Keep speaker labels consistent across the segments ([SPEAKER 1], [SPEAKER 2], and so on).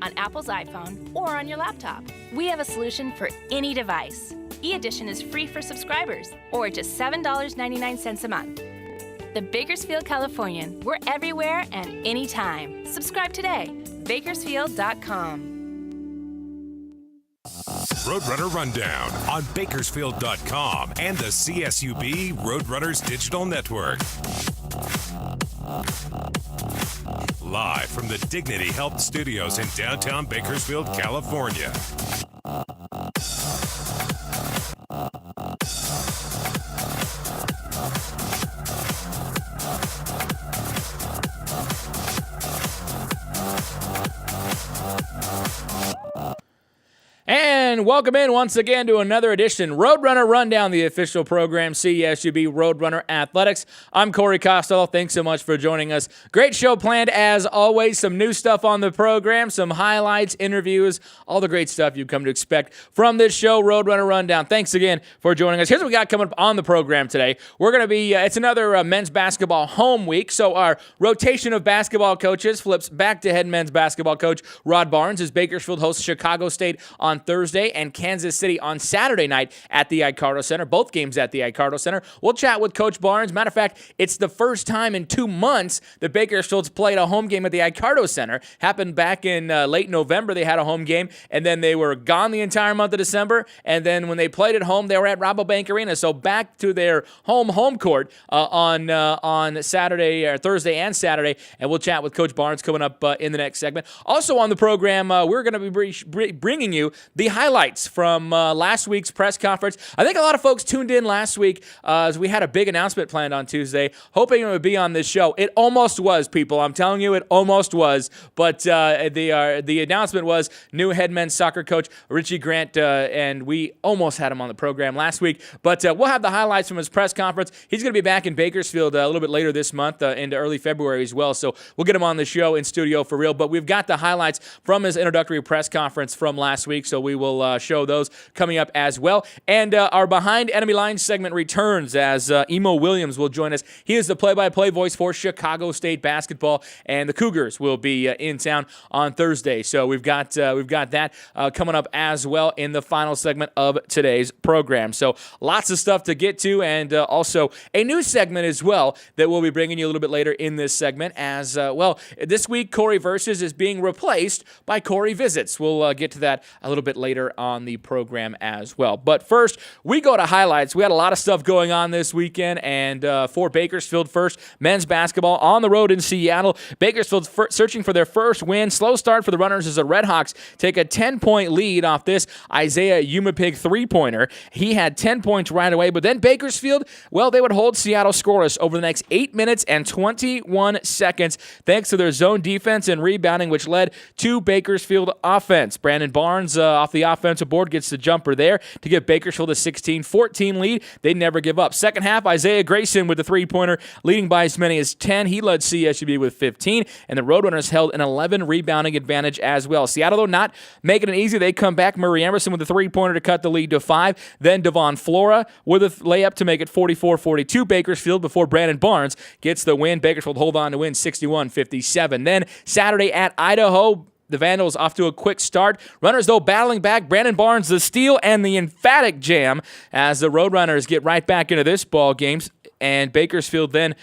[SPEAKER 1] on Apple's iPhone or on your laptop. We have a solution for any device. E-Edition is free for subscribers, or just $7.99 a month. The Bakersfield Californian. We're everywhere and anytime. Subscribe today. Bakersfield.com.
[SPEAKER 2] Roadrunner Rundown on Bakersfield.com and the CSUB Roadrunners Digital Network. Live from the Dignity Health Studios in downtown Bakersfield, California.
[SPEAKER 3] And welcome in once again to another edition, Roadrunner Rundown, the official program, CSUB Roadrunner Athletics. I'm Corey Costello. Thanks so much for joining us. Great show planned as always. Some new stuff on the program, some highlights, interviews, all the great stuff you've come to expect from this show, Roadrunner Rundown. Thanks again for joining us. Here's what we got coming up on the program today. We're going to be, it's another men's basketball home week, so our rotation of basketball coaches flips back to head men's basketball coach Rod Barnes as Bakersfield hosts Chicago State on Thursday and Kansas City on Saturday night at the Icardo Center. Both games at the Icardo Center. We'll chat with Coach Barnes. Matter of fact, it's the first time in 2 months that Bakersfield's played a home game at the Icardo Center. Happened back in late November. They had a home game, and then they were gone the entire month of December. And then when they played at home, they were at Rabobank Arena. So back to their home court on Saturday or Thursday and Saturday. And we'll chat with Coach Barnes coming up in the next segment. Also on the program, we're going to be bringing you the highlights from last week's press conference. I think a lot of folks tuned in last week as we had a big announcement planned on Tuesday, hoping it would be on this show. It almost was, people. I'm telling you, it almost was. But the announcement was new head men's soccer coach Richie Grant, and we almost had him on the program last week. But we'll have the highlights from his press conference. He's going to be back in Bakersfield a little bit later this month, into early February as well. So we'll get him on the show in studio for real. But we've got the highlights from his introductory press conference from last week, so we will show those coming up as well. And our Behind Enemy Lines segment returns as Emil Williams will join us. He is the play-by-play voice for Chicago State basketball, and the Cougars will be in town on Thursday. So we've got that coming up as well in the final segment of today's program. So lots of stuff to get to, and also a new segment as well that we'll be bringing you a little bit later in this segment. As well, this week Corey Versus is being replaced by Corey Visits. We'll get to that a little bit later on the program as well. But first, we go to highlights. We had a lot of stuff going on this weekend, and for Bakersfield first, men's basketball on the road in Seattle. Bakersfield's searching for their first win. Slow start for the Runners as the Redhawks take a 10-point lead off this Isaiah Umapig three-pointer. He had 10 points right away, but then Bakersfield, well, they would hold Seattle scoreless over the next 8 minutes and 21 seconds thanks to their zone defense and rebounding, which led to Bakersfield offense. Brandon Barnes off the offensive board gets the jumper there to give Bakersfield a 16-14 lead. They never give up. Second half, Isaiah Grayson with the three-pointer, leading by as many as 10. He led CSUB with 15, and the Roadrunners held an 11 rebounding advantage as well. Seattle, though, not making it easy. They come back. Murray Emerson with the three-pointer to cut the lead to 5. Then Devon Flora with a layup to make it 44-42 Bakersfield before Brandon Barnes gets the win. Bakersfield hold on to win 61-57. Then Saturday at Idaho, the Vandals off to a quick start. Runners, though, battling back. Brandon Barnes, the steal and the emphatic jam as the Roadrunners get right back into this ball game. And Bakersfield then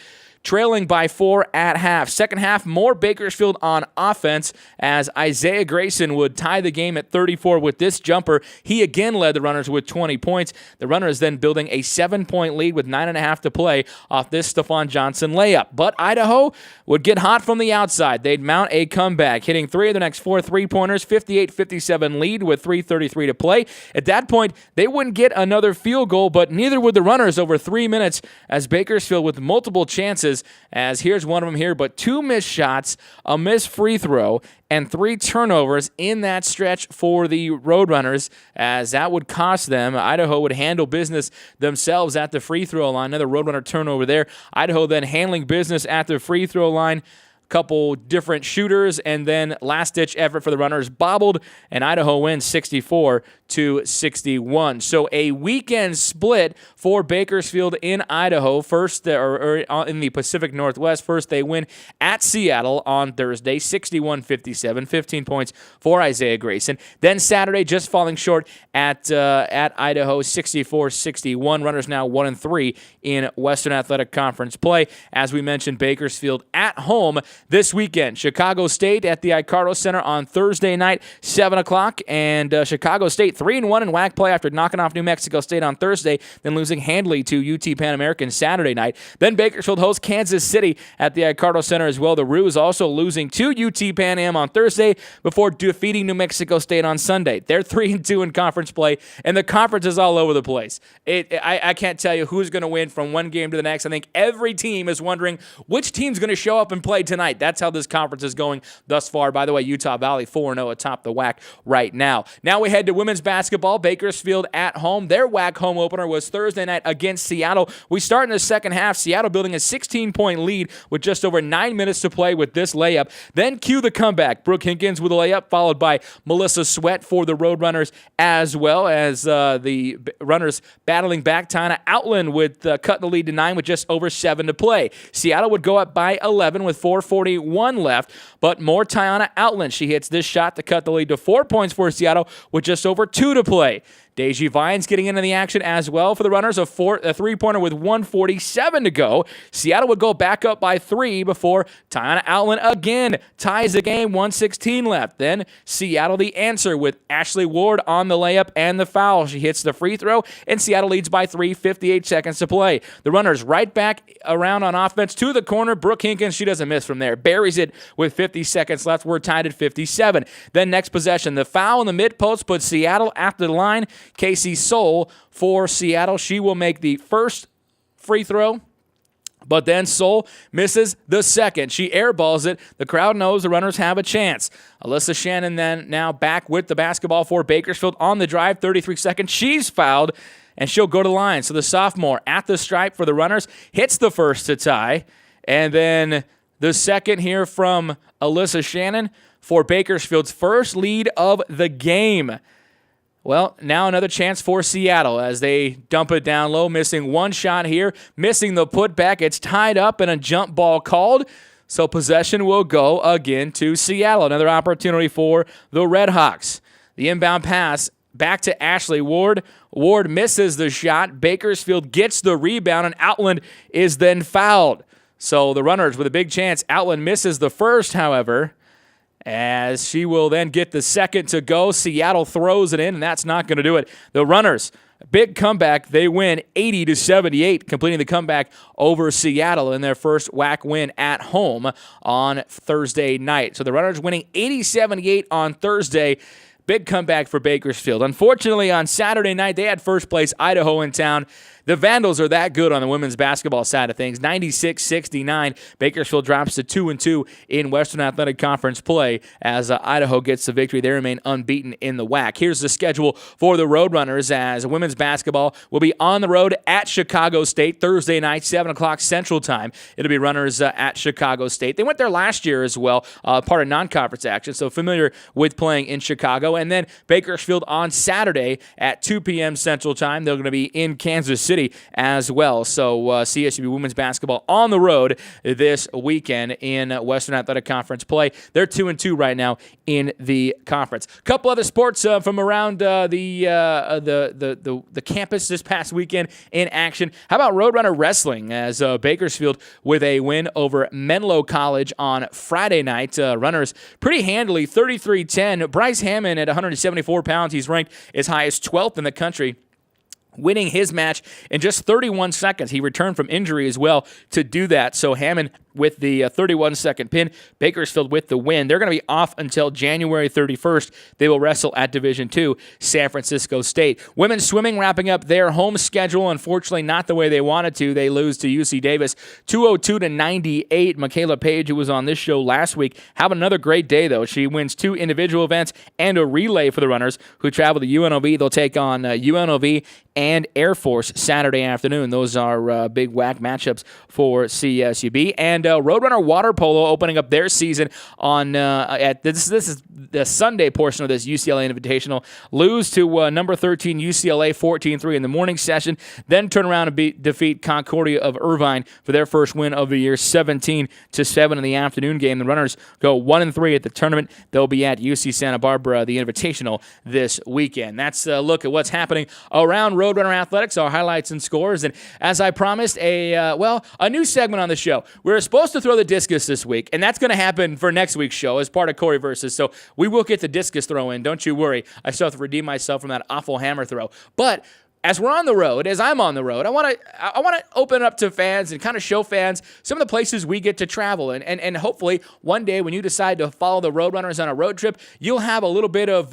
[SPEAKER 3] trailing by 4 at half. Second half, more Bakersfield on offense as Isaiah Grayson would tie the game at 34 with this jumper. He again led the Runners with 20 points. The Runners then building a 7-point lead with 9.5 to play off this Stephon Johnson layup. But Idaho would get hot from the outside. They'd mount a comeback, hitting 3 of the next 4 three-pointers, 58-57 lead with 3:33 to play. At that point, they wouldn't get another field goal, but neither would the Runners over 3 minutes as Bakersfield with multiple chances, as here's one of them here, but 2 missed shots, a missed free throw, and 3 turnovers in that stretch for the Roadrunners, as that would cost them. Idaho would handle business themselves at the free throw line. Another Roadrunner turnover there. Idaho then handling business at the free throw line. couple different shooters, and then last-ditch effort for the runners bobbled, and Idaho wins 64-61. So a weekend split for Bakersfield in Idaho. First, or in the Pacific Northwest. First, they win at Seattle on Thursday, 61-57, 15 points for Isaiah Grayson. Then Saturday, just falling short at Idaho, 64-61. Runners now 1-3 in Western Athletic Conference play. As we mentioned, Bakersfield at home this weekend. Chicago State at the Icardo Center on Thursday night, 7 o'clock. And Chicago State 3-1 in WAC play after knocking off New Mexico State on Thursday, then losing handily to UT Pan American Saturday night. Then Bakersfield hosts Kansas City at the Icardo Center as well. The Roos also losing to UT Pan Am on Thursday before defeating New Mexico State on Sunday. They're 3-2 in conference play, and the conference is all over the place. I can't tell you who's going to win from one game to the next. I think every team is wondering which team's going to show up and play tonight. That's how this conference is going thus far. By the way, Utah Valley 4-0 atop the WAC right now. Now we head to women's basketball. Bakersfield at home. Their WAC home opener was Thursday night against Seattle. We start in the second half. Seattle building a 16-point lead with just over 9 minutes to play with this layup. Then cue the comeback. Brooke Hinkins with a layup, followed by Melissa Sweat for the Roadrunners, as well as the runners battling back. Tana Outland with cutting the lead to 9 with just over 7 to play. Seattle would go up by 11 with 4:41 left, but more Tiana Outland. She hits this shot to cut the lead to 4 points for Seattle with just over 2 to play. Deji Vines getting into the action as well for the runners. A three-pointer with 1:47 to go. Seattle would go back up by 3 before Tiana Outland again ties the game, 1:16 left. Then Seattle the answer with Ashley Ward on the layup and the foul. She hits the free throw, and Seattle leads by 3, 58 seconds to play. The runners right back around on offense to the corner. Brooke Hinkins, she doesn't miss from there. Buries it with 50 seconds left. We're tied at 57. Then next possession, the foul in the mid-post puts Seattle after the line. Casey Soul for Seattle. She will make the first free throw, but then Soul misses the second. She airballs it. The crowd knows the runners have a chance. Alyssa Shannon then now back with the basketball for Bakersfield on the drive, 33 seconds. She's fouled, and she'll go to the line. So the sophomore at the stripe for the runners hits the first to tie, and then the second here from Alyssa Shannon for Bakersfield's first lead of the game. Well, now another chance for Seattle as they dump it down low, missing one shot here, missing the putback. It's tied up and a jump ball called, so possession will go again to Seattle. Another opportunity for the Redhawks. The inbound pass back to Ashley Ward. Ward misses the shot. Bakersfield gets the rebound, and Outland is then fouled. So the runners with a big chance. Outland misses the first, however, as she will then get the second to go. Seattle throws it in, and that's not going to do it. The runners, big comeback. They win 80-78, completing the comeback over Seattle in their first WAC win at home on Thursday night. So the runners winning 80-78 on Thursday. Big comeback for Bakersfield. Unfortunately, on Saturday night, they had first place Idaho in town. The Vandals are that good on the women's basketball side of things. 96-69. Bakersfield drops to 2-2 in Western Athletic Conference play as Idaho gets the victory. They remain unbeaten in the WAC. Here's the schedule for the Roadrunners as women's basketball will be on the road at Chicago State Thursday night, 7 o'clock Central Time. It'll be runners at Chicago State. They went there last year as well, part of non-conference action, so familiar with playing in Chicago. And then Bakersfield on Saturday at 2 p.m. Central Time. They're going to be in Kansas City as well. So CSU women's basketball on the road this weekend in Western Athletic Conference play. They're 2-2 right now in the conference. A couple other sports from around the campus this past weekend in action. How about Roadrunner Wrestling as Bakersfield with a win over Menlo College on Friday night. Runners pretty handily, 33-10. Bryce Hammond at 174 pounds. He's ranked as high as 12th in the country, winning his match in just 31 seconds. He returned from injury as well to do that. So Hammond with the 31-second pin. Bakersfield with the win. They're going to be off until January 31st. They will wrestle at Division II, San Francisco State. Women's swimming wrapping up their home schedule. Unfortunately, not the way they wanted to. They lose to UC Davis, 202-98. Michaela Page, who was on this show last week, having another great day, though. She wins 2 individual events and a relay for the runners who travel to UNLV. They'll take on UNLV and Air Force Saturday afternoon. Those are big WAC matchups for CSUB. And Roadrunner Water Polo opening up their season on at this is the Sunday portion of this UCLA Invitational. Lose to number 13 UCLA 14-3 in the morning session, then turn around and defeat Concordia of Irvine for their first win of the year, 17-7 in the afternoon game. The runners go 1-3 at the tournament. They'll be at UC Santa Barbara, the Invitational, this weekend. That's a look at what's happening around Roadrunner Athletics, our highlights and scores. And as I promised, a new segment on the show. We're supposed to throw the discus this week, and that's going to happen for next week's show as part of Corey Versus. So we will get the discus throw in. Don't you worry. I still have to redeem myself from that awful hammer throw. But as we're on the road, as I'm on the road, I want to open it up to fans and kind of show fans some of the places we get to travel. And hopefully one day when you decide to follow the Roadrunners on a road trip, you'll have a little bit of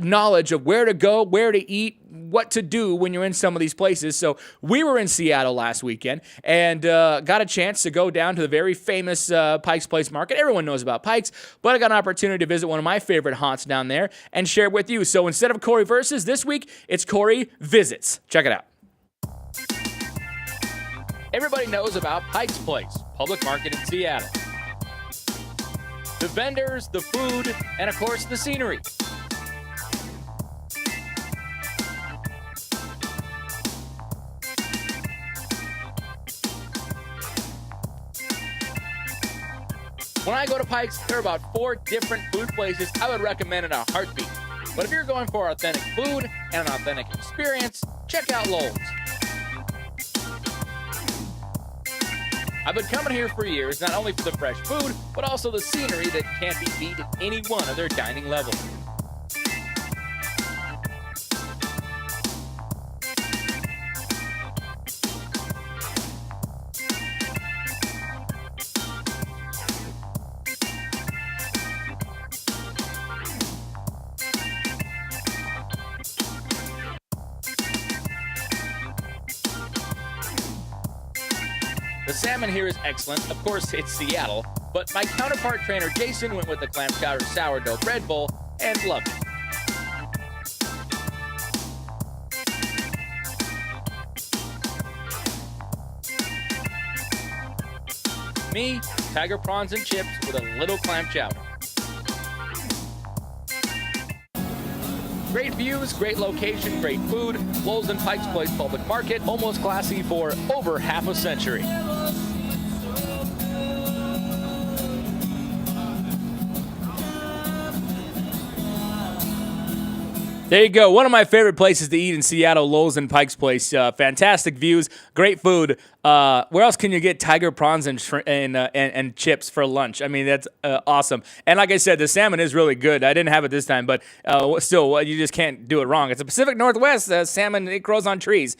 [SPEAKER 3] knowledge of where to go, where to eat, what to do when you're in some of these places. So we were in Seattle last weekend and got a chance to go down to the very famous Pike's Place Market. Everyone knows about Pike's, but I got an opportunity to visit one of my favorite haunts down there and share it with you. So instead of Corey Versus, this week, it's Corey Visits. Check it out. Everybody knows about Pike's Place, public market in Seattle. The vendors, the food, and of course the scenery. When I go to Pike's, there are about 4 different food places I would recommend in a heartbeat. But if you're going for authentic food and an authentic experience, check out Lowell's. I've been coming here for years, not only for the fresh food, but also the scenery that can't be beat at any one of their dining levels. The salmon here is excellent. Of course, it's Seattle, but my counterpart trainer Jason went with the clam chowder sourdough bread bowl and loved it. Me, tiger prawns and chips with a little clam chowder. Great views, great location, great food. Lowell's and Pike's Place Public Market, almost classy for over half a century. There you go. One of my favorite places to eat in Seattle, Lowell's and Pike's Place. Fantastic views, great food. Where else can you get tiger prawns and chips for lunch? I mean, that's awesome. And like I said, the salmon is really good. I didn't have it this time, but still, you just can't do it wrong. It's the Pacific Northwest. Salmon, it grows on trees,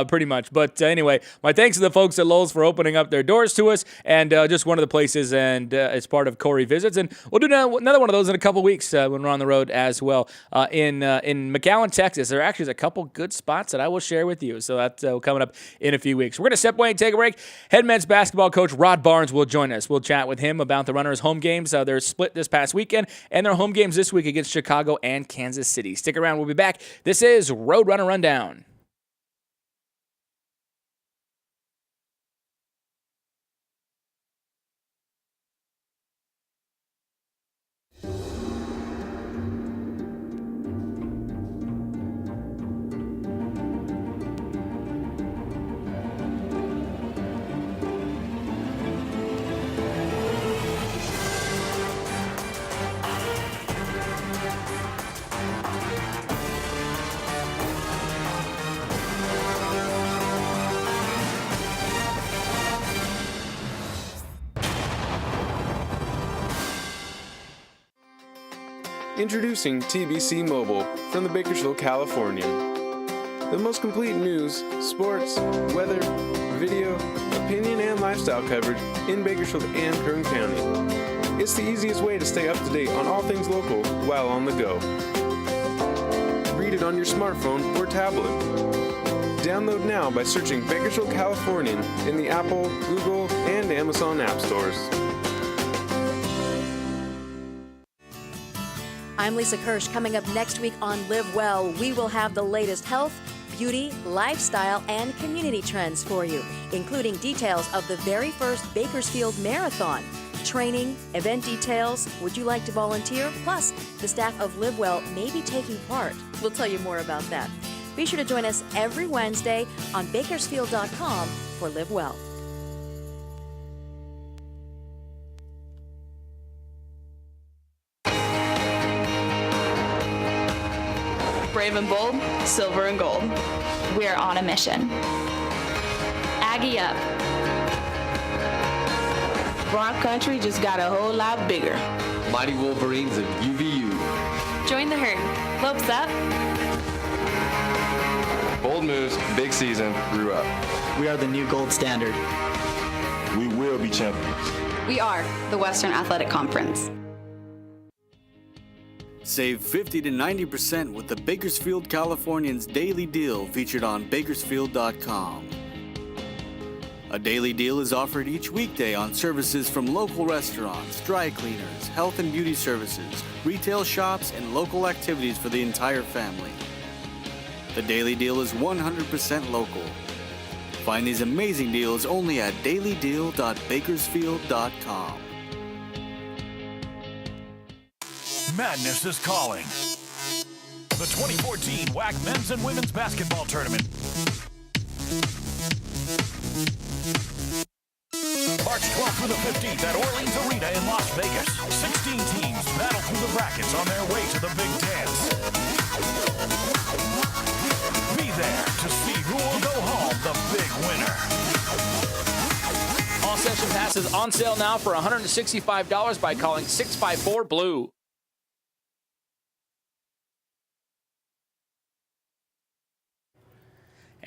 [SPEAKER 3] pretty much. But anyway, my thanks to the folks at Lowell's for opening up their doors to us, and just one of the places, and it's part of Corey Visits. And we'll do another one of those in a couple weeks when we're on the road as well. In McAllen, Texas, there actually is a couple good spots that I will share with you. So that's coming up in a few weeks. We're going to step away and take a break. Head men's basketball coach Rod Barnes will join us. We'll chat with him about the Runners' home games. They're split this past weekend, and their home games this week against Chicago and Kansas City. Stick around. We'll be back. This is Roadrunner Rundown.
[SPEAKER 4] Introducing TBC Mobile from the Bakersfield, California. The most complete news, sports, weather, video, opinion, and lifestyle coverage in Bakersfield and Kern County. It's the easiest way to stay up to date on all things local while on the go. Read it on your smartphone or tablet. Download now by searching Bakersfield Californian in the Apple, Google, and Amazon app stores.
[SPEAKER 5] I'm Lisa Kirsch. Coming up next week on Live Well, we will have the latest health, beauty, lifestyle, and community trends for you, including details of the very first Bakersfield Marathon. Training, event details, would you like to volunteer? Plus, the staff of Live Well may be taking part. We'll tell you more about that. Be sure to join us every Wednesday on Bakersfield.com for Live Well.
[SPEAKER 6] Brave and bold, silver and gold.
[SPEAKER 7] We are on a mission. Aggie up.
[SPEAKER 8] Bronx Country just got a whole lot bigger.
[SPEAKER 9] Mighty Wolverines of UVU.
[SPEAKER 1] Join the herd. Lopes up.
[SPEAKER 9] Bold moves, big season, grew up.
[SPEAKER 10] We are the new gold standard.
[SPEAKER 11] We will be champions.
[SPEAKER 7] We are the Western Athletic Conference.
[SPEAKER 12] Save 50 to 90% with the Bakersfield Californians Daily Deal featured on Bakersfield.com. A daily deal is offered each weekday on services from local restaurants, dry cleaners, health and beauty services, retail shops, and local activities for the entire family. The daily deal is 100% local. Find these amazing deals only at dailydeal.bakersfield.com.
[SPEAKER 13] Madness is calling. The 2014 WAC Men's and Women's Basketball Tournament. March 12th through the 15th at Orleans Arena in Las Vegas. 16 teams battle through the brackets on their way to the Big Dance. Be there to see who will go home the big winner.
[SPEAKER 3] All session passes on sale now for $165 by calling 654-BLUE.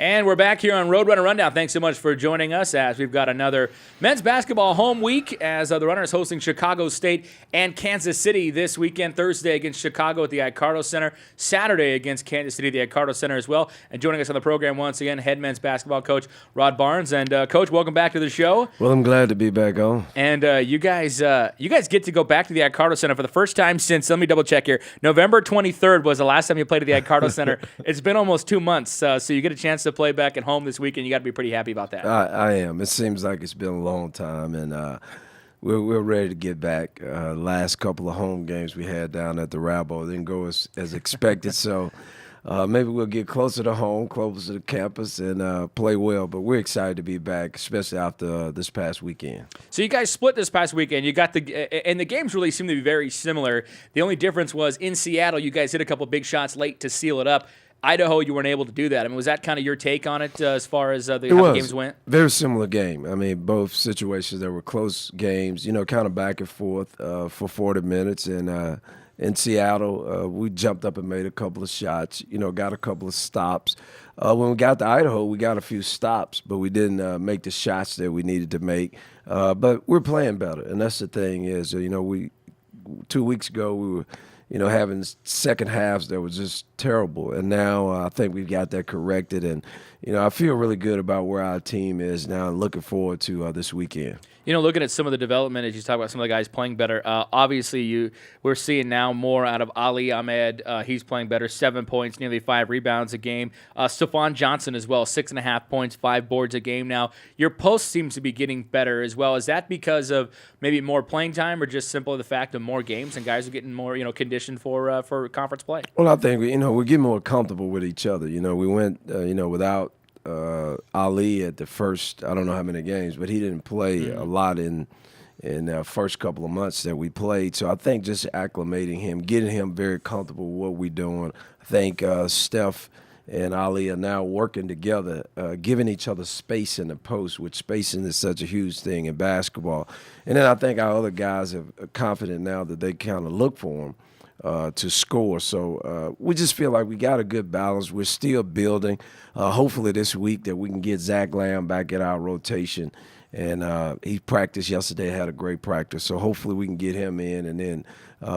[SPEAKER 3] And we're back here on Roadrunner Rundown. Thanks so much for joining us as we've got another men's basketball home week as the Runners hosting Chicago State and Kansas City this weekend. Thursday against Chicago at the Icardo Center. Saturday against Kansas City at the Icardo Center as well. And joining us on the program once again, head men's basketball coach Rod Barnes. And Coach, welcome back to the show.
[SPEAKER 14] Well, I'm glad to be back on.
[SPEAKER 3] And you guys get to go back to the Icardo Center for the first time since, let me double check here, November 23rd was the last time you played at the Icardo Center. It's been almost 2 months, so you get a chance to play back at home this weekend. You got to be pretty happy about that.
[SPEAKER 14] I am. It seems like it's been a long time, and we're ready to get back. Last couple of home games we had down at the Rabo didn't go as expected, so maybe we'll get closer to home, closer to campus, and play well. But we're excited to be back, especially after this past weekend.
[SPEAKER 3] So you guys split this past weekend. You got and the games really seem to be very similar. The only difference was in Seattle, you guys hit a couple big shots late to seal it up. Idaho, you weren't able to do that. I mean, was that kind of your take on it as far as how the games went?
[SPEAKER 14] Very similar game. I mean, both situations that were close games, kind of back and forth for 40 minutes. And in Seattle, we jumped up and made a couple of shots, got a couple of stops. When we got to Idaho, we got a few stops, but we didn't make the shots that we needed to make. But we're playing better, and that's the thing is, 2 weeks ago we were having second halves that was just terrible. And now I think we've got that corrected. And, I feel really good about where our team is now and looking forward to this weekend.
[SPEAKER 3] Looking at some of the development, as you talk about some of the guys playing better, obviously we're seeing now more out of Ali Ahmed. He's playing better, 7 points, nearly 5 rebounds a game. Stephon Johnson as well, 6.5 points, 5 boards a game now. Your post seems to be getting better as well. Is that because of maybe more playing time or just simply the fact of more games and guys are getting more, conditioned for conference play?
[SPEAKER 14] Well, I think, we're getting more comfortable with each other. We went, without Ali at the first, I don't know how many games, but he didn't play a lot in the first couple of months that we played. So I think just acclimating him, getting him very comfortable with what we're doing. I think Steph and Ali are now working together, giving each other space in the post, which spacing is such a huge thing in basketball. And then I think our other guys are confident now that they kind of look for him to score. So we just feel like we got a good balance. We're still building. Hopefully this week that we can get Zach Lamb back at our rotation. And he practiced yesterday, had a great practice. So hopefully we can get him in, and then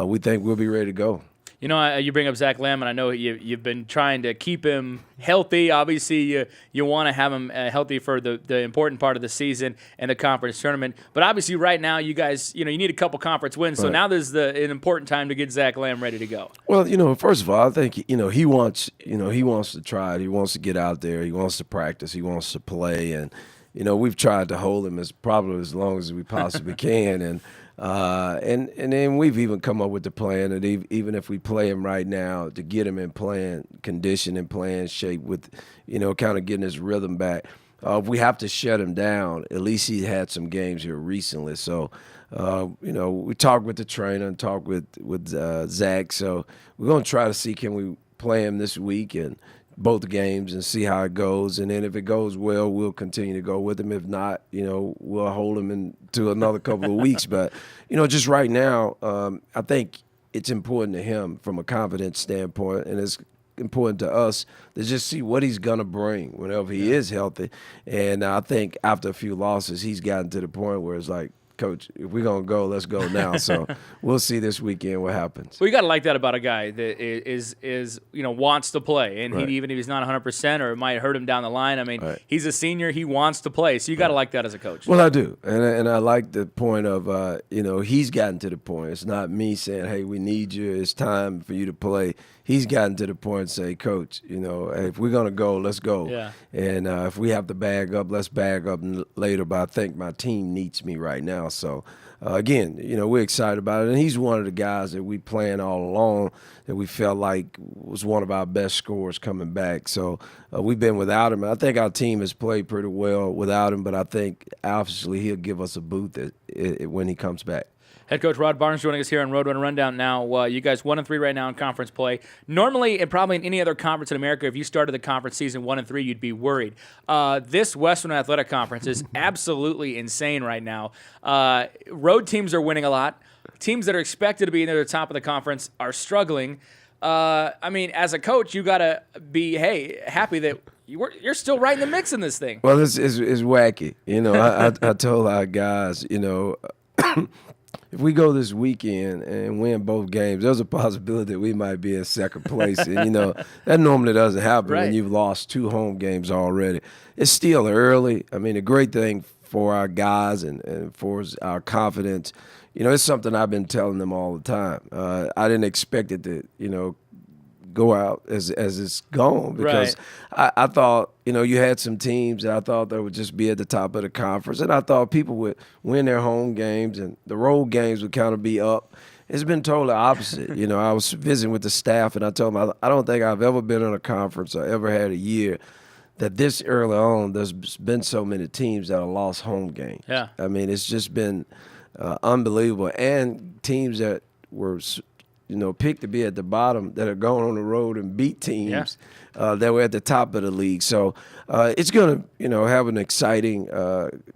[SPEAKER 14] we think we'll be ready to go.
[SPEAKER 3] You know, you bring up Zach Lamb, and I know you've been trying to keep him healthy. Obviously, you want to have him healthy for the important part of the season and the conference tournament. But obviously, right now, you guys, you need a couple conference wins. So now there's an important time to get Zach Lamb ready to go.
[SPEAKER 14] Well, first of all, I think he wants to try it. He wants to get out there. He wants to practice. He wants to play, and we've tried to hold him as long as we possibly can, and then we've even come up with the plan that even if we play him right now, to get him in playing condition and playing shape with, kind of getting his rhythm back. If we have to shut him down, at least he had some games here recently. So, we talked with the trainer and talked with Zach. So we're going to try to see, can we play him this week and both games and see how it goes. And then if it goes well, we'll continue to go with him. If not, we'll hold him into another couple of weeks. But, just right now, I think it's important to him from a confidence standpoint, and it's important to us to just see what he's going to bring whenever he is healthy. And I think after a few losses, he's gotten to the point where it's like, Coach, if we're going to go, let's go now. So we'll see this weekend what happens.
[SPEAKER 3] Well, you got to like that about a guy that is wants to play. And even if he's not 100% or it might hurt him down the line, I mean, he's a senior. He wants to play. So you got to like that as a coach.
[SPEAKER 14] Well, I do. And I like the point of, he's gotten to the point. It's not me saying, hey, we need you. It's time for you to play. He's gotten to the point and say, Coach, hey, if we're going to go, let's go.
[SPEAKER 3] Yeah.
[SPEAKER 14] And if we have to bag up, let's bag up later. But I think my team needs me right now. So, again, we're excited about it. And he's one of the guys that we planned all along that we felt like was one of our best scorers coming back. So we've been without him. I think our team has played pretty well without him, but I think obviously he'll give us a boost when he comes back.
[SPEAKER 3] Head coach Rod Barnes joining us here on Roadrunner Rundown. Now, you guys 1-3 right now in conference play. Normally, and probably in any other conference in America, if you started the conference season 1-3, you'd be worried. This Western Athletic Conference is absolutely insane right now. Road teams are winning a lot. Teams that are expected to be near the top of the conference are struggling. I mean, as a coach, you got to be, happy that you're still right in the mix in this thing.
[SPEAKER 14] Well, it's wacky. I told our guys, if we go this weekend and win both games, there's a possibility that we might be in second place. And, that normally doesn't happen when you've lost 2 home games already. It's still early. I mean, the great thing for our guys and for our confidence, it's something I've been telling them all the time. I didn't expect it to, go out as it's gone because I thought, you had some teams that I thought that would just be at the top of the conference, and I thought people would win their home games and the road games would kind of be up. It's been totally opposite. I was visiting with the staff, and I told them I don't think I've ever been in a conference or ever had a year that this early on there's been so many teams that have lost home games.
[SPEAKER 3] Yeah.
[SPEAKER 14] I mean, it's just been unbelievable, and teams that were picked to be at the bottom that are going on the road and beat teams that were at the top of the league. So it's going to, have an exciting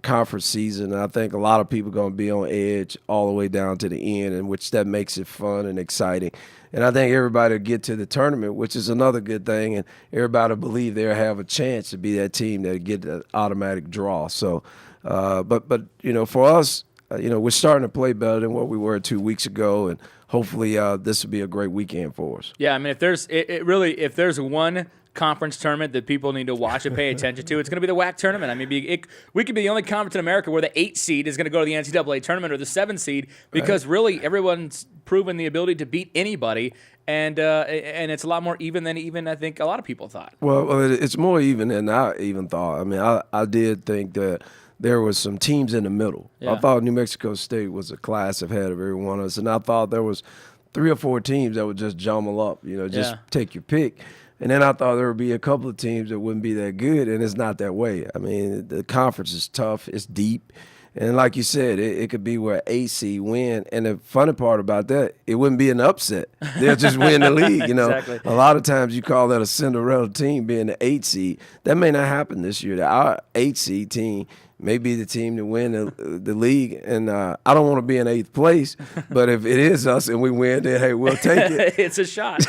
[SPEAKER 14] conference season. And I think a lot of people are going to be on edge all the way down to the end, in which that makes it fun and exciting. And I think everybody will get to the tournament, which is another good thing, and everybody will believe they'll have a chance to be that team that get that automatic draw. So, but for us, we're starting to play better than what we were 2 weeks ago, and hopefully this will be a great weekend for us.
[SPEAKER 3] Yeah, I mean, if there's one conference tournament that people need to watch and pay attention to, it's going to be the WAC tournament. I mean, we could be the only conference in America where the 8 seed is going to go to the NCAA tournament or the 7 seed because really everyone's proven the ability to beat anybody, and it's a lot more even than even I think a lot of people thought.
[SPEAKER 14] Well, it's more even than I even thought. I mean, I did think that there was some teams in the middle.
[SPEAKER 3] Yeah.
[SPEAKER 14] I thought New Mexico State was a class ahead of every one of us, and I thought there was 3 or 4 teams that would just jumble up, take your pick. And then I thought there would be a couple of teams that wouldn't be that good, and it's not that way. I mean, the conference is tough. It's deep. And like you said, it could be where AC win. And the funny part about that, it wouldn't be an upset. They'll just win the league.
[SPEAKER 3] Exactly.
[SPEAKER 14] A lot of times you call that a Cinderella team being the 8 seed. That may not happen this year. Our 8 seed team may be the team to win the league. And I don't want to be in 8th place, but if it is us and we win, then, hey, we'll take it.
[SPEAKER 3] It's a shot.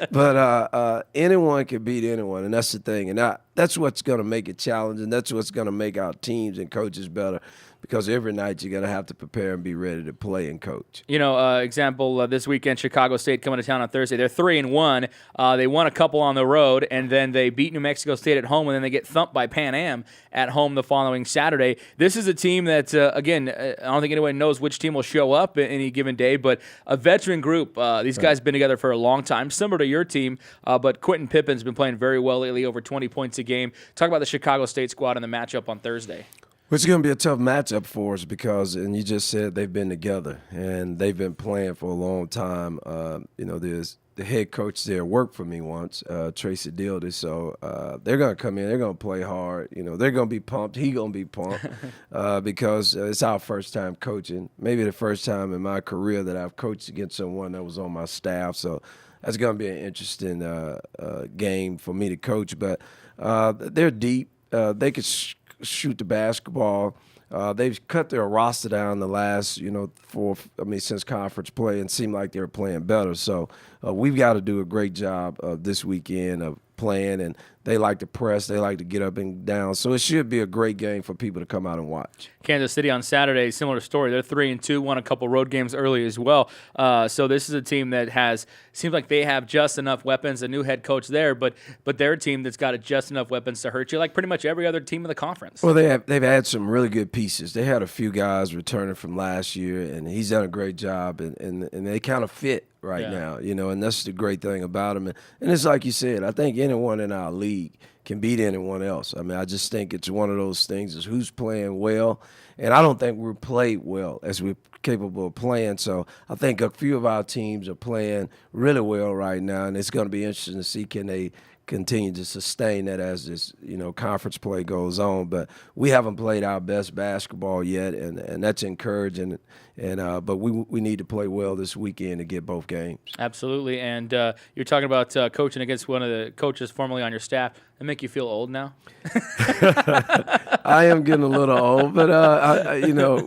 [SPEAKER 14] But anyone can beat anyone, and that's the thing. And that's what's going to make it challenging. That's what's going to make our teams and coaches better, because every night you're going to have to prepare and be ready to play and coach.
[SPEAKER 3] Example, this weekend, Chicago State coming to town on Thursday. They're 3-1. They won a couple on the road, and then they beat New Mexico State at home, and then they get thumped by Pan Am at home the following Saturday. This is a team that, again, I don't think anyone knows which team will show up any given day, but a veteran group. These guys have been together for a long time, similar to your team, but Quentin Pippin's been playing very well lately, over 20 points a game. Talk about the Chicago State squad and the matchup on Thursday.
[SPEAKER 14] Well, it's going to be a tough matchup for us because, and you just said they've been together and they've been playing for a long time. There's the head coach there worked for me once, Tracy Dildy. So they're going to come in, they're going to play hard. They're going to be pumped. He's going to be pumped because it's our first time coaching, maybe the first time in my career that I've coached against someone that was on my staff. So that's going to be an interesting game for me to coach. But they're deep. They could shoot the basketball. They've cut their roster down the last, since conference play, and seemed like they're playing better. So we've got to do a great job this weekend of playing, and they like to press. They like to get up and down. So it should be a great game for people to come out and watch.
[SPEAKER 3] Kansas City on Saturday, similar story. They're 3-2, won a couple road games early as well. So this is a team that seems like they have just enough weapons. A new head coach there, but they're a team that's got just enough weapons to hurt you, like pretty much every other team in the conference.
[SPEAKER 14] Well, they've had some really good pieces. They had a few guys returning from last year, and he's done a great job, and they kind of fit right now, and that's the great thing about him. And it's like you said, I think anyone in our league can beat anyone else. I mean, I just think it's one of those things is who's playing well, and I don't think we're played well as we're capable of playing. So I think a few of our teams are playing really well right now, and it's going to be interesting to see can they continue to sustain that as this, conference play goes on. But we haven't played our best basketball yet, and that's encouraging. But we need to play well this weekend to get both games.
[SPEAKER 3] Absolutely. And you're talking about coaching against one of the coaches formerly on your staff. That make you feel old now?
[SPEAKER 14] I am getting a little old, but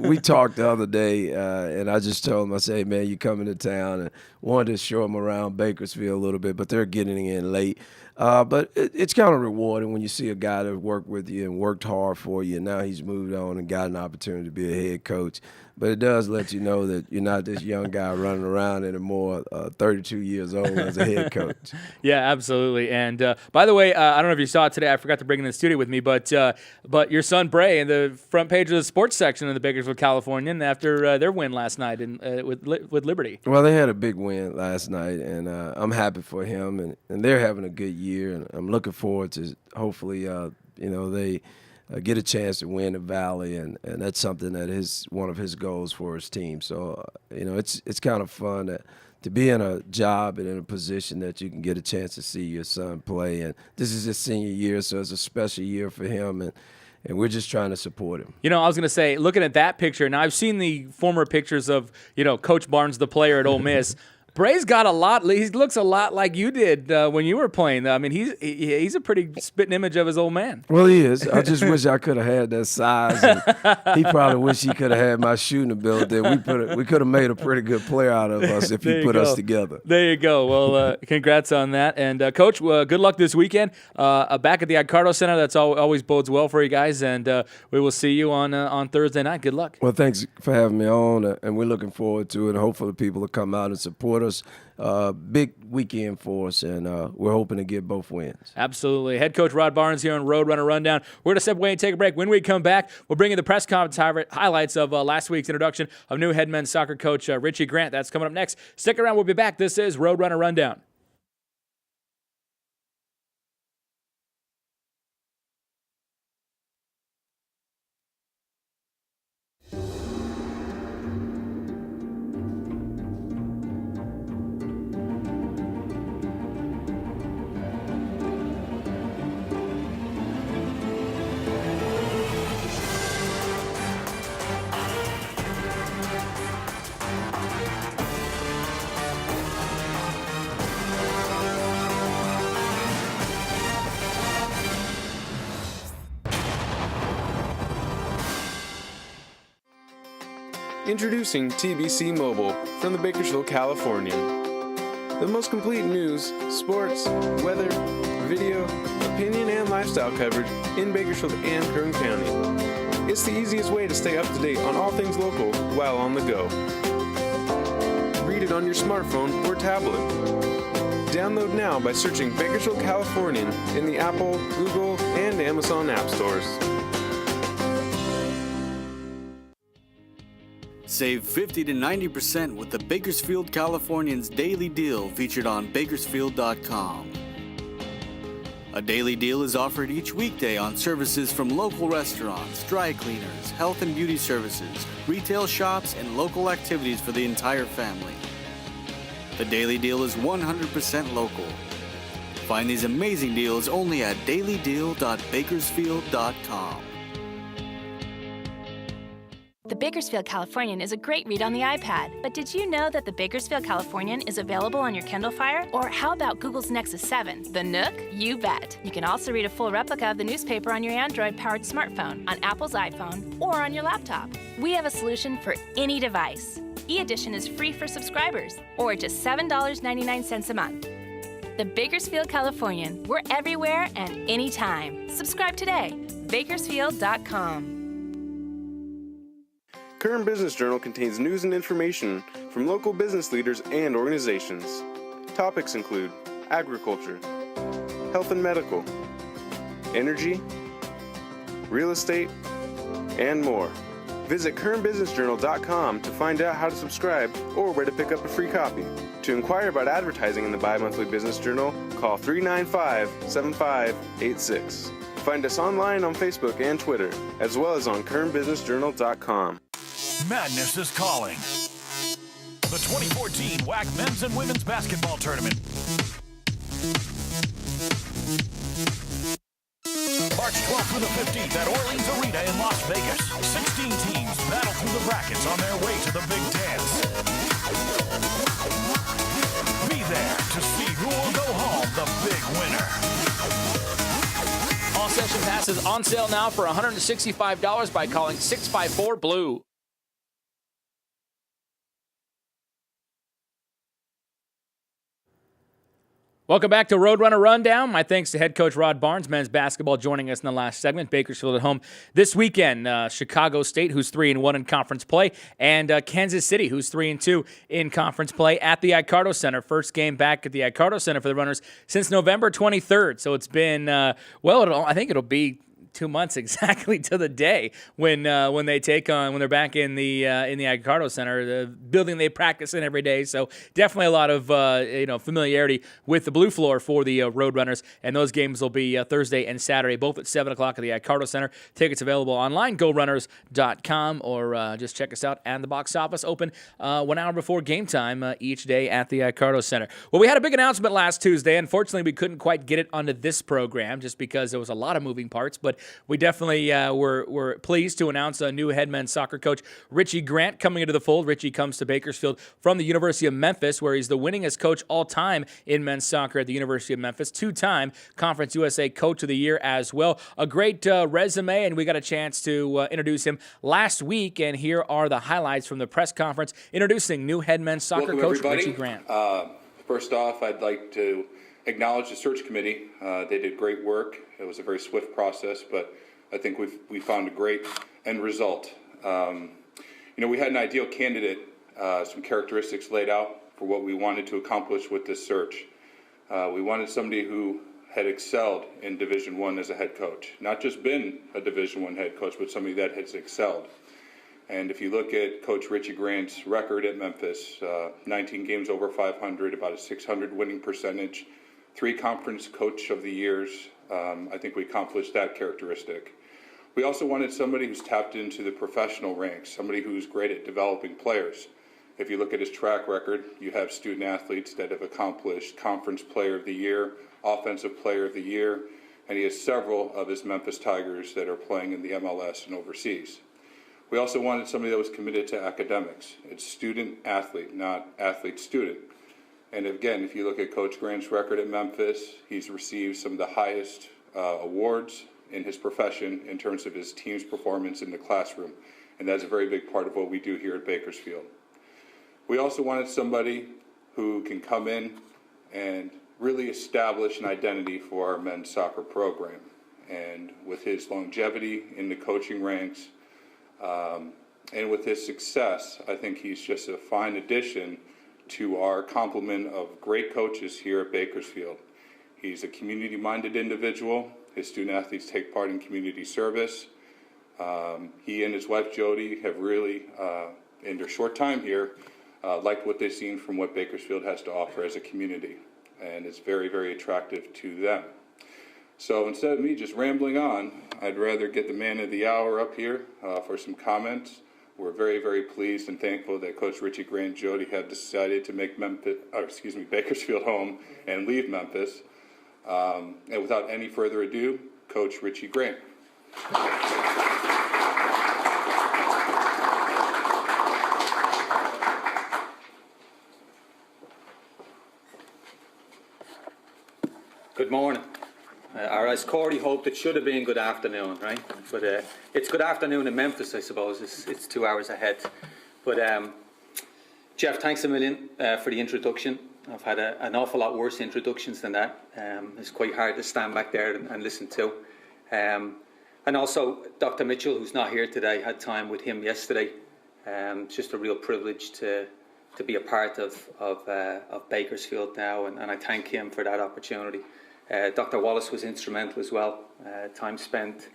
[SPEAKER 14] we talked the other day, and I just told him, I said, hey, man, you coming to town, and wanted to show them around Bakersfield a little bit, but they're getting in late. But it's kind of rewarding when you see a guy that worked with you and worked hard for you, and now he's moved on and got an opportunity to be a head coach. But it does let you know that you're not this young guy running around anymore, 32 years old as a head coach.
[SPEAKER 3] Yeah, absolutely. And by the way, I don't know if you saw it today. I forgot to bring it in the studio with me, but your son Bray in the front page of the sports section of the Bakersfield Californian after their win last night with Liberty.
[SPEAKER 14] Well, they had a big win last night, and I'm happy for him, and they're having a good year, and I'm looking forward to hopefully they get a chance to win the Valley, and that's something that is one of his goals for his team. So, it's kind of fun to be in a job and in a position that you can get a chance to see your son play. And this is his senior year, so it's a special year for him, and we're just trying to support him.
[SPEAKER 3] I was going to say, looking at that picture, now I've seen the former pictures of, Coach Barnes, the player at Ole Miss. Bray's got a lot. He looks a lot like you did when you were playing. I mean, he's a pretty spitting image of his old man.
[SPEAKER 14] Well, he is. I just wish I could have had that size. And he probably wish he could have had my shooting ability. We could have made a pretty good player out of us if he put us together.
[SPEAKER 3] There you go. Well, congrats on that. And, Coach, good luck this weekend. Back at the Icardo Center, that's always bodes well for you guys. And we will see you on Thursday night. Good luck.
[SPEAKER 14] Well, thanks for having me on, and we're looking forward to it. And hopefully people will come out and support us. Big weekend for us, and we're hoping to get both wins.
[SPEAKER 3] Absolutely. Head coach Rod Barnes here on Roadrunner Rundown. We're going to step away and take a break. When we come back, we'll bring you the press conference highlights of last week's introduction of new head men's soccer coach Richie Grant. That's coming up next. Stick around. We'll be back. This is Roadrunner Rundown.
[SPEAKER 4] Introducing TBC Mobile from the Bakersfield Californian. The most complete news, sports, weather, video, opinion and lifestyle coverage in Bakersfield and Kern County. It's the easiest way to stay up to date on all things local while on the go. Read it on your smartphone or tablet. Download now by searching Bakersfield Californian in the Apple, Google, and Amazon app stores.
[SPEAKER 12] Save 50 to 90% with the Bakersfield Californian's daily deal featured on Bakersfield.com. A daily deal is offered each weekday on services from local restaurants, dry cleaners, health and beauty services, retail shops, and local activities for the entire family. The daily deal is 100% local. Find these amazing deals only at dailydeal.bakersfield.com.
[SPEAKER 1] The Bakersfield Californian is a great read on the iPad, but did you know that the Bakersfield Californian is available on your Kindle Fire? Or how about Google's Nexus 7, the Nook? You bet. You can also read a full replica of the newspaper on your Android-powered smartphone, on Apple's iPhone, or on your laptop. We have a solution for any device. E-Edition is free for subscribers, or just $7.99 a month. The Bakersfield Californian. We're everywhere and anytime. Subscribe today. Bakersfield.com.
[SPEAKER 4] Kern Business Journal contains news and information from local business leaders and organizations. Topics include agriculture, health and medical, energy, real estate, and more. Visit KernBusinessJournal.com to find out how to subscribe or where to pick up a free copy. To inquire about advertising in the bi-monthly Business Journal, call 395-7586. Find us online on Facebook and Twitter, as well as on KernBusinessJournal.com.
[SPEAKER 13] Madness is calling. The 2014 WAC Men's and Women's Basketball Tournament. March 12th through the 15th at Orleans Arena in Las Vegas. 16 teams battle through the brackets on their way to the big dance. Be there to see who will go home the big winner.
[SPEAKER 3] All session passes on sale now for $165 by calling 654-BLUE. Welcome back to Roadrunner Rundown. My thanks to head coach Rod Barnes, men's basketball, joining us in the last segment. Bakersfield at home this weekend. Chicago State, who's 3-1 in conference play, and Kansas City, who's 3-2 in conference play at the Icardo Center. First game back at the Icardo Center for the Runners since November 23rd. So it's been, I think it'll be 2 months exactly to the day when they're back in the Icardo Center, the building they practice in every day. So definitely a lot of familiarity with the blue floor for the Roadrunners, and those games will be Thursday and Saturday, both at 7 o'clock at the Icardo Center. Tickets available online, gorunners.com, or just check us out at the box office, open 1 hour before game time each day at the Icardo Center. Well, we had a big announcement last Tuesday. Unfortunately, we couldn't quite get it onto this program just because there was a lot of moving parts, but we definitely were pleased to announce a new head men's soccer coach, Richie Grant, coming into the fold. Richie comes to Bakersfield from the University of Memphis, where he's the winningest coach all time in men's soccer at the University of Memphis, 2-time Conference USA Coach of the Year as well. A great resume, and we got a chance to introduce him last week, and here are the highlights from the press conference introducing new head men's soccer coach,
[SPEAKER 15] everybody.
[SPEAKER 3] Richie Grant.
[SPEAKER 15] First off, I'd like to acknowledge the search committee. They did great work. It was a very swift process, but I think we found a great end result. We had an ideal candidate, some characteristics laid out for what we wanted to accomplish with this search. We wanted somebody who had excelled in Division I as a head coach, not just been a Division I head coach, but somebody that has excelled. And if you look at Coach Richie Grant's record at Memphis, 19 games over 500, about a 600 winning percentage, 3 Conference Coach of the Years, I think we accomplished that characteristic. We also wanted somebody who's tapped into the professional ranks, somebody who's great at developing players. If you look at his track record, you have student athletes that have accomplished Conference Player of the Year, Offensive Player of the Year, and he has several of his Memphis Tigers that are playing in the MLS and overseas. We also wanted somebody that was committed to academics. It's student-athlete, not athlete-student. And again, if you look at Coach Grant's record at Memphis, he's received some of the highest awards in his profession in terms of his team's performance in the classroom. And that's a very big part of what we do here at Bakersfield. We also wanted somebody who can come in and really establish an identity for our men's soccer program. And with his longevity in the coaching ranks, and with his success, I think he's just a fine addition to our complement of great coaches here at Bakersfield. He's a community-minded individual. His student athletes take part in community service. He and his wife Jody have really, in their short time here, liked what they've seen from what Bakersfield has to offer as a community. And it's very, very attractive to them. So instead of me just rambling on, I'd rather get the man of the hour up here for some comments. We're very, very pleased and thankful that Coach Richie Grant and Jody have decided to make Bakersfield home and leave Memphis. And without any further ado, Coach Richie Grant.
[SPEAKER 16] Good morning. Or as Corey hoped, it should have been good afternoon, right? But it's good afternoon in Memphis, I suppose. It's 2 hours ahead. But Jeff, thanks a million for the introduction. I've had an awful lot worse introductions than that. It's quite hard to stand back there and listen to. And also, Dr. Mitchell, who's not here today, had time with him yesterday. It's just a real privilege to be a part of Bakersfield now, and I thank him for that opportunity. Dr. Wallace was instrumental as well. Time spent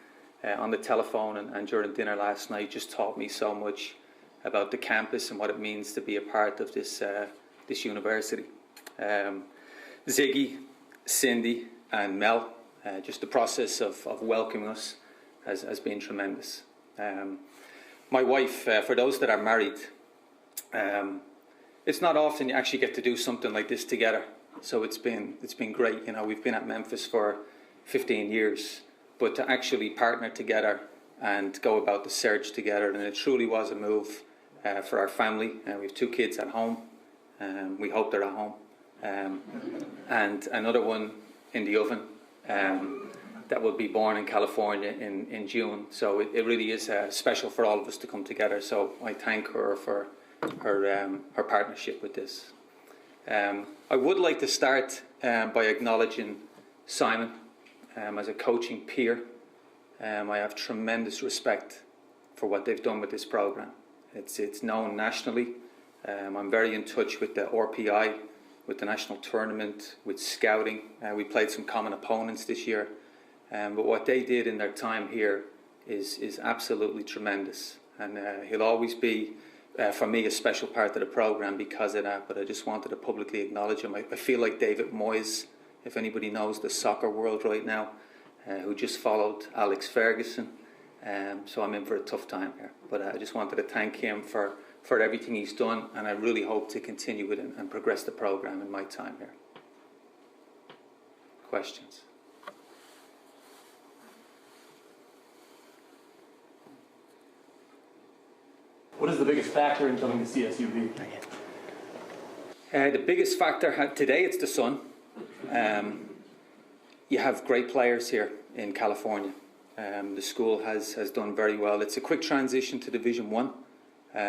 [SPEAKER 16] on the telephone and during dinner last night just taught me so much about the campus and what it means to be a part of this university. Ziggy, Cindy and Mel, just the process of welcoming us has been tremendous. My wife, for those that are married, it's not often you actually get to do something like this together. So it's been great. You know, we've been at Memphis for 15 years, but to actually partner together and go about the search together, and it truly was a move for our family. We have 2 kids at home. We hope they're at home, and another one in the oven that will be born in California in June. So it really is special for all of us to come together. So I thank her for her partnership with this. I would like to start by acknowledging Simon as a coaching peer. I have tremendous respect for what they've done with this program. It's known nationally. I'm very in touch with the RPI, with the national tournament, with scouting. We played some common opponents this year. But what they did in their time here is absolutely tremendous. And he'll always be, for me, a special part of the program because of that. But I just wanted to publicly acknowledge him. I feel like David Moyes, if anybody knows the soccer world right now, who just followed Alex Ferguson. So I'm in for a tough time here. But I just wanted to thank him for everything he's done, and I really hope to continue it and progress the program in my time here. Questions?
[SPEAKER 17] What is the biggest factor in coming to CSUB?
[SPEAKER 16] The biggest factor today, it's the sun. You have great players here in California. The school has done very well. It's a quick transition to Division 1,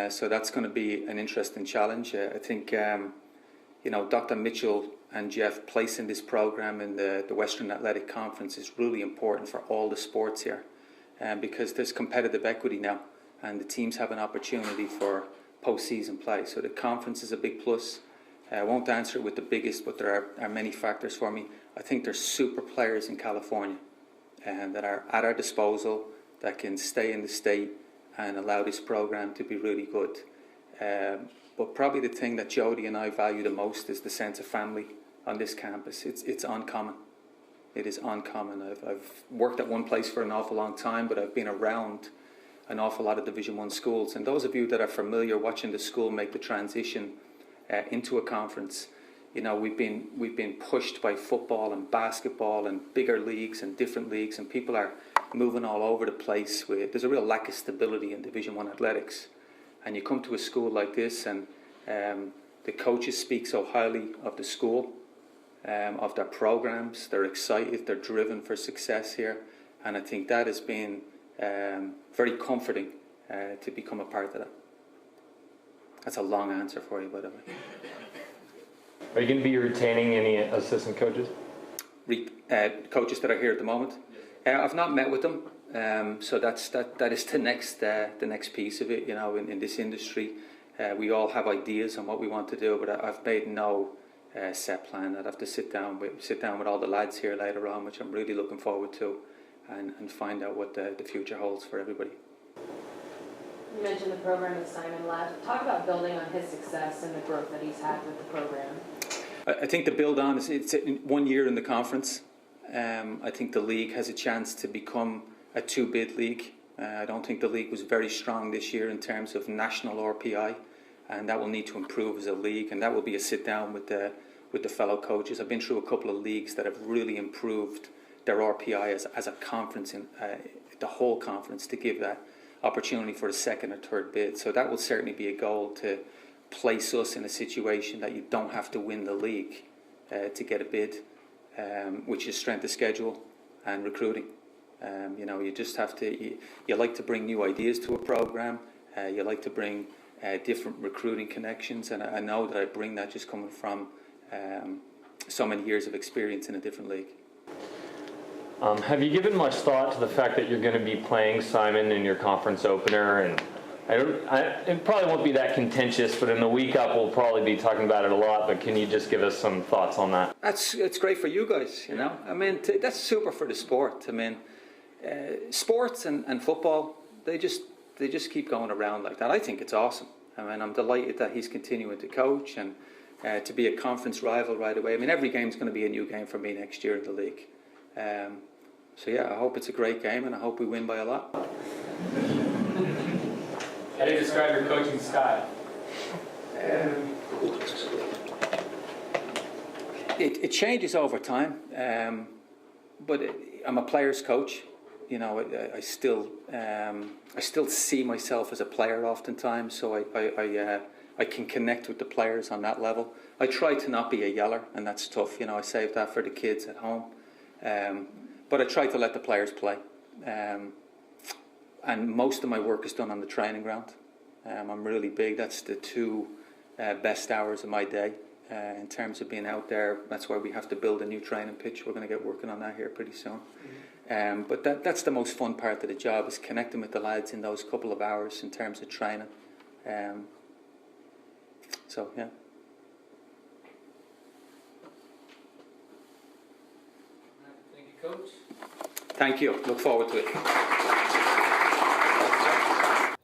[SPEAKER 16] so that's going to be an interesting challenge. I think Dr. Mitchell and Jeff placing this program in the Western Athletic Conference is really important for all the sports here, because there's competitive equity now, and the teams have an opportunity for postseason play. So the conference is a big plus. I won't answer it with the biggest, but there are many factors for me. I think there's super players in California that are at our disposal that can stay in the state and allow this program to be really good. But probably the thing that Jody and I value the most is the sense of family on this campus. It's uncommon. It is uncommon. I've worked at one place for an awful long time, but I've been around an awful lot of Division 1 schools. And those of you that are familiar watching the school make the transition into a conference, we've been pushed by football and basketball and bigger leagues and different leagues, and people are moving all over the place. There's a real lack of stability in Division 1 athletics. And you come to a school like this, and the coaches speak so highly of the school, of their programs. They're excited, they're driven for success here. And I think that has been very comforting to become a part of that. That's a long answer for you, by the way.
[SPEAKER 18] Are you going to be retaining any assistant coaches?
[SPEAKER 16] Coaches that are here at the moment? I've not met with them, so that is the next piece of it. You know, in this industry, we all have ideas on what we want to do, but I've made no set plan. I'd have to sit down with all the lads here later on, which I'm really looking forward to, and find out what the future holds for everybody.
[SPEAKER 19] You mentioned the program with Simon last. Talk about building on his success and the growth that he's had with the program.
[SPEAKER 16] I think the build on is it's 1 year in the conference. I think the league has a chance to become a 2-bid league. I don't think the league was very strong this year in terms of national RPI, and that will need to improve as a league, and that will be a sit down with the fellow coaches. I've been through a couple of leagues that have really improved their RPI as a conference, in the whole conference, to give that opportunity for a second or third bid. So that will certainly be a goal, to place us in a situation that you don't have to win the league to get a bid, which is strength of schedule and recruiting. You know, you just have to, you like to bring new ideas to a program, you like to bring different recruiting connections, and I know that I bring that just coming from so many years of experience in a different league.
[SPEAKER 18] Have you given much thought to the fact that you're going to be playing Simon in your conference opener? And it probably won't be that contentious, but in the week up, we'll probably be talking about it a lot. But can you just give us some thoughts on that? It's
[SPEAKER 16] great for you guys, you know. I mean, that's super for the sport. I mean, sports and football, they just keep going around like that. I think it's awesome. I mean, I'm delighted that he's continuing to coach and to be a conference rival right away. I mean, every game's going to be a new game for me next year in the league. So yeah, I hope it's a great game, and I hope we win by a lot.
[SPEAKER 3] How do you describe your coaching style?
[SPEAKER 16] It changes over time, but I'm a player's coach. You know, I still see myself as a player oftentimes, so I can connect with the players on that level. I try to not be a yeller, and that's tough. You know, I save that for the kids at home. But I try to let the players play. And most of my work is done on the training ground. I'm really big. That's the 2 best hours of my day in terms of being out there. That's why we have to build a new training pitch. We're going to get working on that here pretty soon. But that's the most fun part of the job, is connecting with the lads in those couple of hours in terms of training. So, yeah.
[SPEAKER 3] Thank you, Coach.
[SPEAKER 16] Thank you. Look forward to it.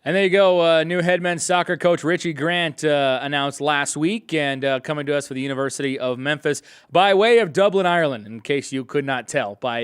[SPEAKER 3] And there you go, new head men's soccer coach Richie Grant announced last week, and coming to us for the University of Memphis by way of Dublin, Ireland, in case you could not tell by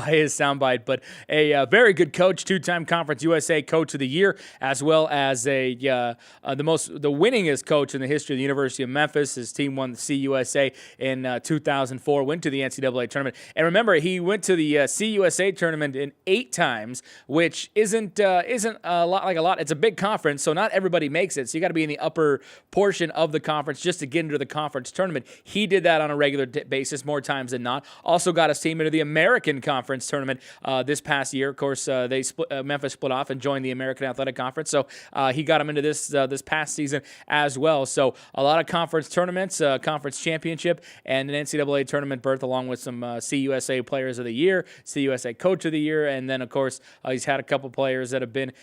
[SPEAKER 3] his soundbite. But a very good coach, 2-time Conference USA Coach of the Year, as well as the winningest coach in the history of the University of Memphis. His team won the CUSA in 2004, went to the NCAA tournament, and remember, he went to the CUSA tournament in 8 times, which isn't a lot. It's a big conference, so not everybody makes it. So you got to be in the upper portion of the conference just to get into the conference tournament. He did that on a regular basis, more times than not. Also got his team into the American Conference tournament this past year. Of course, Memphis split off and joined the American Athletic Conference, so he got him into this past season as well. So a lot of conference tournaments, conference championship, and an NCAA tournament berth, along with some CUSA Players of the Year, CUSA Coach of the Year, and then of course he's had a couple players that have been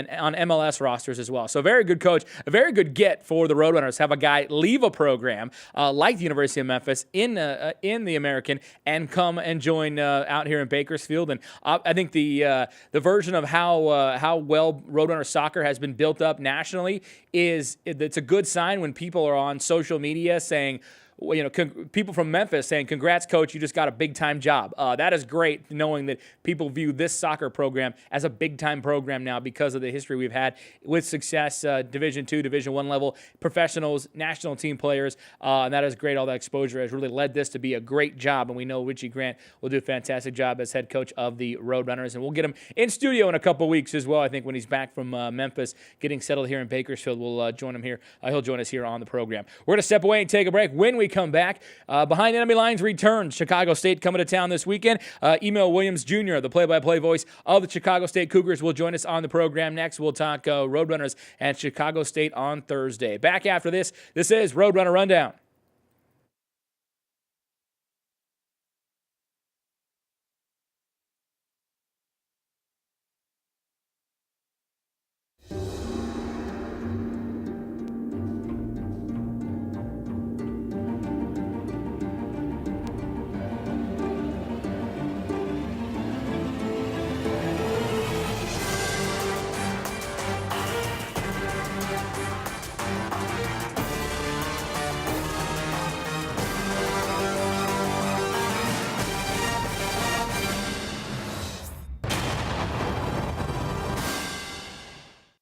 [SPEAKER 3] on MLS rosters as well. So very good coach, a very good get for the Roadrunners. Have a guy leave a program like the University of Memphis in the American and come and join out here in Bakersfield. And I think the version of how well Roadrunner soccer has been built up nationally it's a good sign when people are on social media saying, you know, people from Memphis saying, "Congrats, coach! You just got a big-time job." That is great, knowing that people view this soccer program as a big-time program now because of the history we've had with success, Division II, Division I level professionals, national team players, and that is great. All that exposure has really led this to be a great job, and we know Richie Grant will do a fantastic job as head coach of the Roadrunners, and we'll get him in studio in a couple weeks as well. I think when he's back from Memphis, getting settled here in Bakersfield, we'll join him here. He'll join us here on the program. We're going to step away and take a break. When we come back, Behind Enemy Lines returns. Chicago State coming to town this weekend. Emil Williams Jr., the play-by-play voice of the Chicago State Cougars, will join us on the program next. We'll talk Roadrunners and Chicago State on Thursday. Back after this. This is Roadrunner Rundown.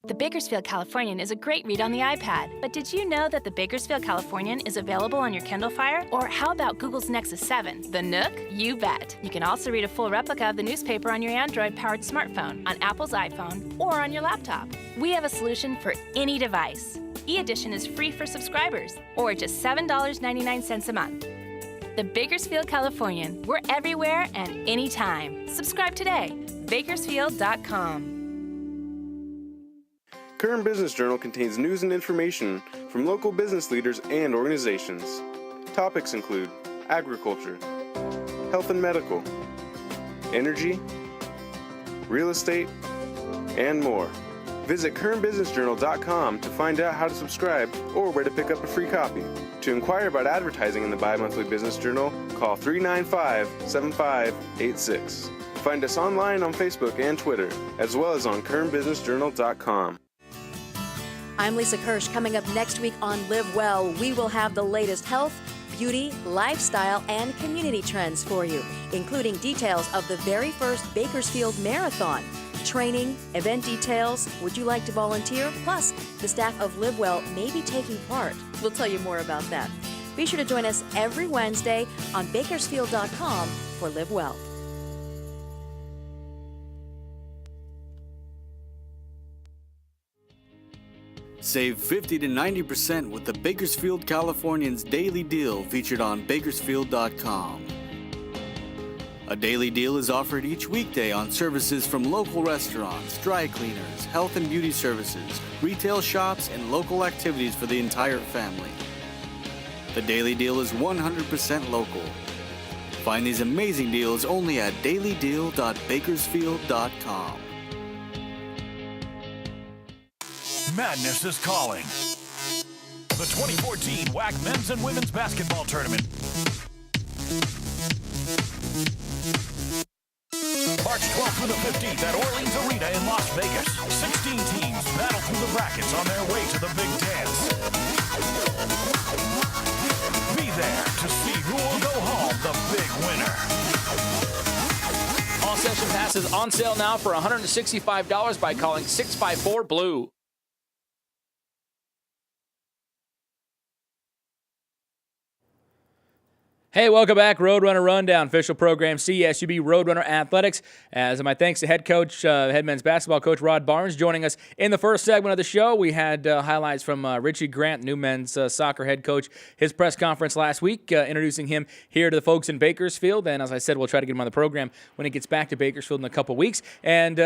[SPEAKER 1] The Bakersfield Californian is a great read on the iPad, but did you know that the Bakersfield Californian is available on your Kindle Fire? Or how about Google's Nexus 7, the Nook? You bet. You can also read a full replica of the newspaper on your Android-powered smartphone, on Apple's iPhone, or on your laptop. We have a solution for any device. E-Edition is free for subscribers, or just $7.99 a month. The Bakersfield Californian. We're everywhere and anytime. Subscribe today. Bakersfield.com.
[SPEAKER 4] Current Business Journal contains news and information from local business leaders and organizations. Topics include agriculture, health and medical, energy, real estate, and more. Visit currentbusinessjournal.com to find out how to subscribe or where to pick up a free copy. To inquire about advertising in the bi-monthly Business Journal, call 395-7586. Find us online on Facebook and Twitter, as well as on currentbusinessjournal.com.
[SPEAKER 5] I'm Lisa Kirsch. Coming up next week on Live Well, we will have the latest health, beauty, lifestyle, and community trends for you, including details of the very first Bakersfield Marathon, training, event details, would you like to volunteer? Plus, the staff of Live Well may be taking part. We'll tell you more about that. Be sure to join us every Wednesday on Bakersfield.com for Live Well.
[SPEAKER 12] Save 50 to 90% with the Bakersfield Californian's daily deal featured on Bakersfield.com. A daily deal is offered each weekday on services from local restaurants, dry cleaners, health and beauty services, retail shops, and local activities for the entire family. The daily deal is 100% local. Find these amazing deals only at dailydeal.bakersfield.com.
[SPEAKER 13] Madness is calling. The 2014 WAC Men's and Women's Basketball Tournament. March 12th through the 15th at Orleans Arena in Las Vegas. 16 teams battle through the brackets on their way to the big dance. Be there to see who will go home the big winner.
[SPEAKER 3] All session passes on sale now for $165 by calling 654-BLUE. Hey, welcome back. Roadrunner Rundown, official program, CSUB Roadrunner Athletics. As my thanks to head coach, head men's basketball coach Rod Barnes joining us in the first segment of the show. We had highlights from Richie Grant, new men's soccer head coach, his press conference last week, introducing him here to the folks in Bakersfield. And as I said, we'll try to get him on the program when he gets back to Bakersfield in a couple weeks. And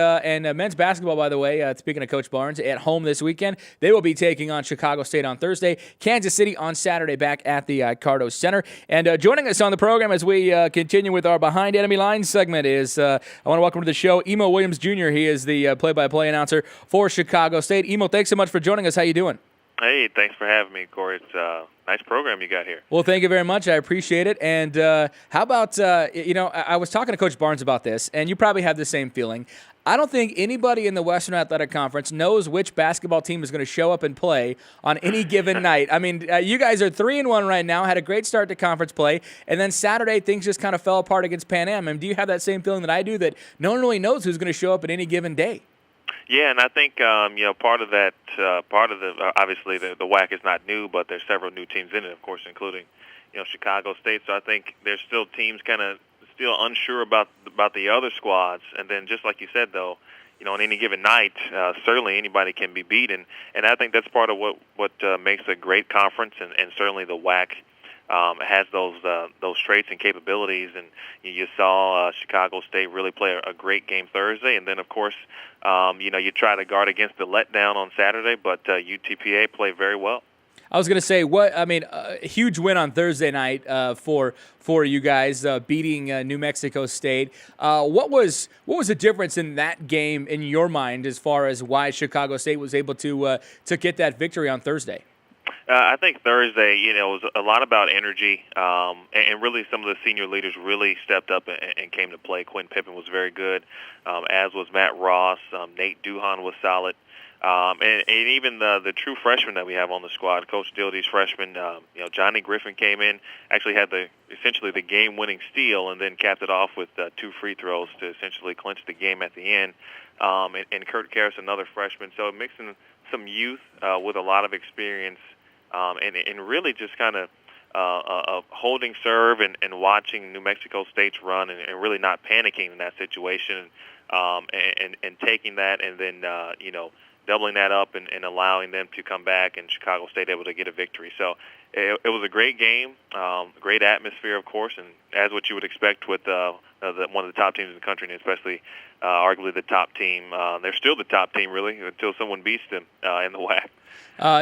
[SPEAKER 3] men's basketball, by the way, speaking of Coach Barnes, at home this weekend, they will be taking on Chicago State on Thursday, Kansas City on Saturday back at the Cardo Center. And joining us on the program as we continue with our Behind Enemy Lines segment is, I want to welcome to the show Emil Williams Jr. He is the play-by-play announcer for Chicago State. Emil, thanks so much for joining us. How you doing?
[SPEAKER 20] Hey, thanks for having me, Corey. It's a nice program you got here.
[SPEAKER 3] Well, thank you very much. I appreciate it. And how about, I was talking to Coach Barnes about this, and you probably have the same feeling. I don't think anybody in the Western Athletic Conference knows which basketball team is going to show up and play on any given night. I mean, you guys are 3-1 right now, had a great start to conference play, and then Saturday things just kind of fell apart against Pan Am. And do you have that same feeling that I do, that no one really knows who's going to show up at any given day?
[SPEAKER 20] Yeah, and I think part of that, obviously the WAC is not new, but there's several new teams in it, of course, including Chicago State. So I think there's still teams kind of still unsure about the other squads. And then just like you said, though, on any given night, certainly anybody can be beat, and I think that's part of what makes a great conference, and certainly the WAC has those traits and capabilities. And you saw Chicago State really play a great game Thursday, and then of course, you try to guard against the letdown on Saturday, but UTPA played very well.
[SPEAKER 3] I was going to say, a huge win on Thursday night for you guys, beating New Mexico State. What was the difference in that game in your mind as far as why Chicago State was able to get that victory on Thursday?
[SPEAKER 20] I think Thursday, it was a lot about energy, and really some of the senior leaders really stepped up and came to play. Quinn Pippen was very good, as was Matt Ross. Nate Duhan was solid. And even the true freshmen that we have on the squad, Coach Dildy's freshman, Johnny Griffin came in, actually had essentially the game-winning steal, and then capped it off with 2 free throws to essentially clinch the game at the end. And Kurt Karras, another freshman. So mixing some youth with a lot of experience, and really just kind of holding serve and watching New Mexico State's run and really not panicking in that situation, and taking that and then doubling that up and allowing them to come back, and Chicago State able to get a victory. So it was a great game, great atmosphere, of course, and as what you would expect with one of the top teams in the country, and especially arguably the top team. They're still the top team, really, until someone beats them in the WAC.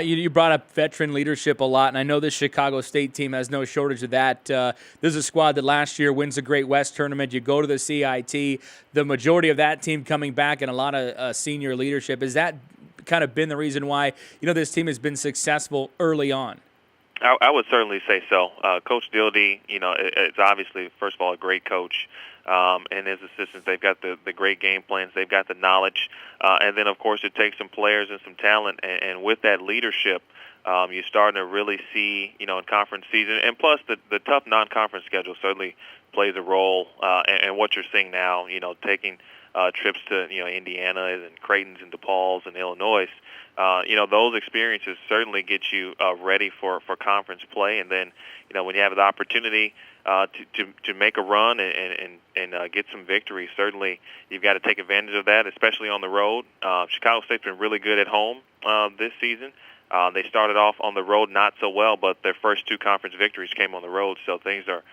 [SPEAKER 3] You brought up veteran leadership a lot, and I know this Chicago State team has no shortage of that. This is a squad that last year wins the Great West Tournament. You go to the CIT, the majority of that team coming back, and a lot of senior leadership. Has that kind of been the reason why this team has been successful early on?
[SPEAKER 20] I would certainly say so. Coach Dildy, is obviously, first of all, a great coach. And his assistants, they've got the great game plans. They've got the knowledge. And then, of course, it takes some players and some talent. And with that leadership, you're starting to really see, in conference season. And plus, the tough non-conference schedule certainly plays a role. And what you're seeing now, taking trips to, Indiana and Creighton's and DePaul's and Illinois, those experiences certainly get you ready for conference play. And then, when you have the opportunity to make a run and get some victory, certainly you've got to take advantage of that, especially on the road. Chicago State's been really good at home this season. They started off on the road not so well, but their first 2 conference victories came on the road, so things are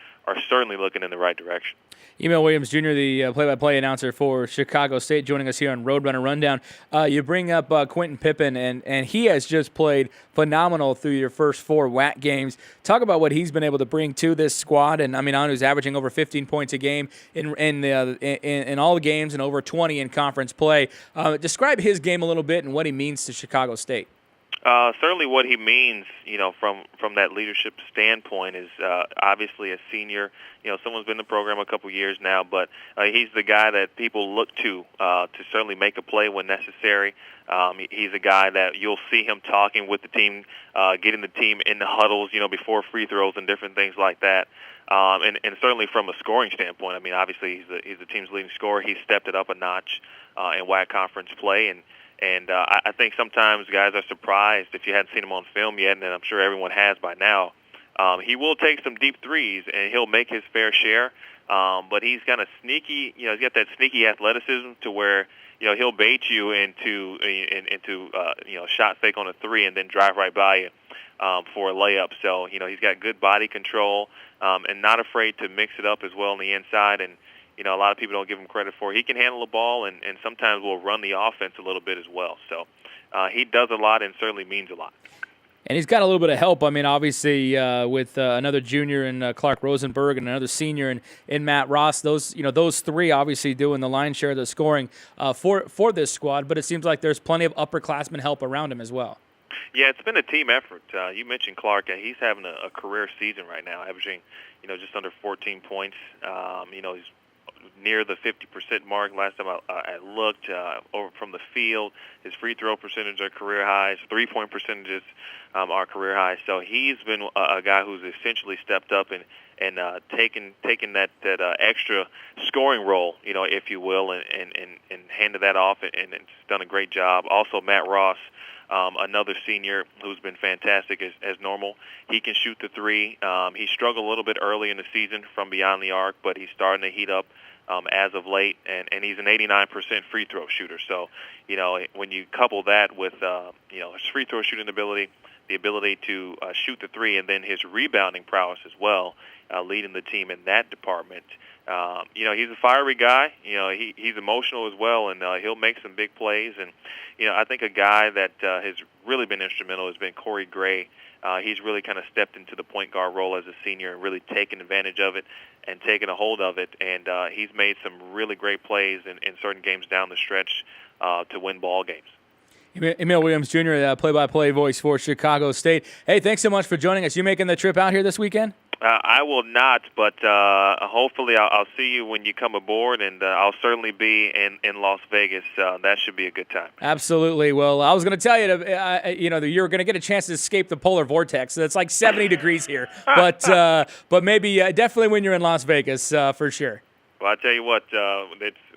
[SPEAKER 20] certainly looking in the right direction.
[SPEAKER 3] Emil Williams Jr., the play-by-play announcer for Chicago State, joining us here on Roadrunner Rundown. You bring up Quentin Pippen, and he has just played phenomenal through your first 4 WAC games. Talk about what he's been able to bring to this squad. And I mean, he's averaging over 15 points a game in all the games and over 20 in conference play. Describe his game a little bit and what he means to Chicago State.
[SPEAKER 20] Certainly what he means, from that leadership standpoint is obviously a senior. Someone's been in the program a couple years now, but he's the guy that people look to certainly make a play when necessary. He's a guy that you'll see him talking with the team, getting the team in the huddles, before free throws and different things like that. And certainly from a scoring standpoint, I mean, obviously he's the team's leading scorer. He's stepped it up a notch in WAC conference play, and I think sometimes guys are surprised if you hadn't seen him on film yet, and I'm sure everyone has by now. He will take some deep threes, and he'll make his fair share. But he's kind of sneaky. He's got that sneaky athleticism to where he'll bait you into shot fake on a 3 and then drive right by you for a layup. So he's got good body control and not afraid to mix it up as well on the inside. And a lot of people don't give him credit for it. He can handle the ball and sometimes will run the offense a little bit as well. So he does a lot and certainly means a lot.
[SPEAKER 3] And he's got a little bit of help. I mean, obviously, with another junior in Clark Rosenberg and another senior in Matt Ross, those 3 obviously doing the lion's share of the scoring for this squad. But it seems like there's plenty of upperclassmen help around him as well.
[SPEAKER 20] Yeah, it's been a team effort. You mentioned Clark. He's having a career season right now, averaging just under 14 points. He's near the 50% mark. Last time I looked over from the field, his free throw percentage are career highs. 3-point percentages are career highs. So he's been a guy who's essentially stepped up and taken that extra scoring role, if you will, and handed that off and it's done a great job. Also, Matt Ross, another senior who's been fantastic as normal. He can shoot the 3. He struggled a little bit early in the season from beyond the arc, but he's starting to heat up as of late, and he's an 89% free throw shooter. So, when you couple that with, his free throw shooting ability, the ability to shoot the 3, and then his rebounding prowess as well, leading the team in that department. He's a fiery guy. He's emotional as well, and he'll make some big plays. And, I think a guy that has really been instrumental has been Corey Gray. He's really kind of stepped into the point guard role as a senior and really taken advantage of it and taken a hold of it. And he's made some really great plays in certain games down the stretch to win ball games.
[SPEAKER 3] Emil Williams Jr., play-by-play voice for Chicago State. Hey, thanks so much for joining us. You making the trip out here this weekend?
[SPEAKER 20] I will not, but hopefully I'll see you when you come aboard, and I'll certainly be in Las Vegas. That should be a good time.
[SPEAKER 3] Absolutely. Well, I was going to tell you, that you're going to get a chance to escape the polar vortex. It's like 70 degrees here, but maybe definitely when you're in Las Vegas, for sure.
[SPEAKER 20] Well, I tell you what,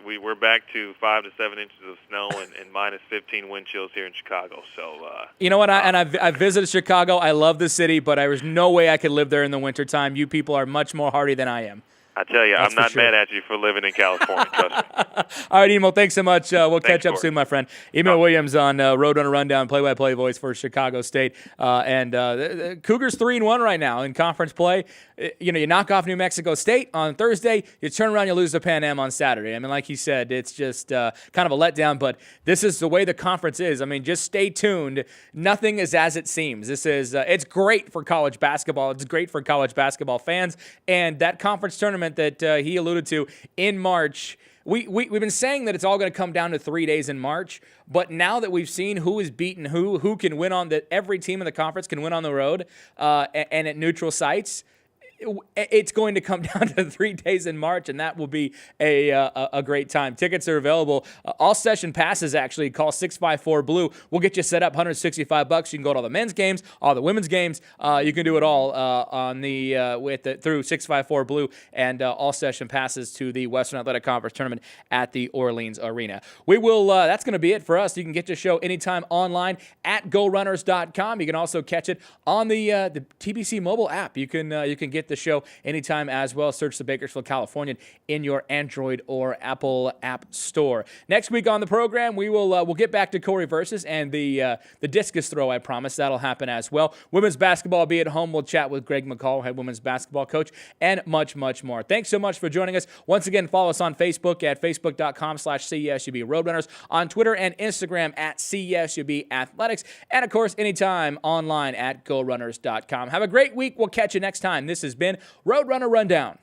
[SPEAKER 20] we're back to 5 to 7 inches of snow and minus 15 wind chills here in Chicago. So
[SPEAKER 3] you know what? I've visited Chicago. I love the city, but there was no way I could live there in the wintertime. You people are much more hardy than I am.
[SPEAKER 20] I tell you,
[SPEAKER 3] That's
[SPEAKER 20] I'm not
[SPEAKER 3] for sure.
[SPEAKER 20] mad at you for living in California. Trust me.
[SPEAKER 3] All right, Emil, thanks so much. We'll catch up
[SPEAKER 20] Corey.
[SPEAKER 3] soon, my friend. Emil Williams on Roadrunner Rundown, play-by-play voice for Chicago State. The Cougars 3-1 right now in conference play. You knock off New Mexico State on Thursday. You turn around, you lose to Pan Am on Saturday. I mean, like he said, it's just kind of a letdown, but this is the way the conference is. I mean, just stay tuned. Nothing is as it seems. This is it's great for college basketball. It's great for college basketball fans. And that conference tournament that he alluded to in March, we've been saying that it's all going to come down to 3 days in March, but now that we've seen who is beaten who can win that every team in the conference can win on the road and at neutral sites, it's going to come down to 3 days in March, and that will be a great time. Tickets are available. All session passes, actually. Call 654-BLUE. We'll get you set up, $165. You can go to all the men's games, all the women's games. You can do it all through 654-BLUE and all session passes to the Western Athletic Conference Tournament at the Orleans Arena. We will. That's going to be it for us. You can get the show anytime online at GoRunners.com. You can also catch it on the TBC mobile app. You can get the show anytime as well. Search the Bakersfield Californian in your Android or Apple App Store. Next week on the program, we'll get back to Corey Versus and the discus throw. I promise that'll happen as well. Women's basketball will be at home. We'll chat with Greg McCall, head women's basketball coach, and much, much more. Thanks so much for joining us. Once again, follow us on Facebook at facebook.com/CSUB Roadrunners, on Twitter and Instagram at CSUB Athletics, and of course, anytime online at GoRunners.com. Have a great week. We'll catch you next time. This has been Roadrunner Rundown.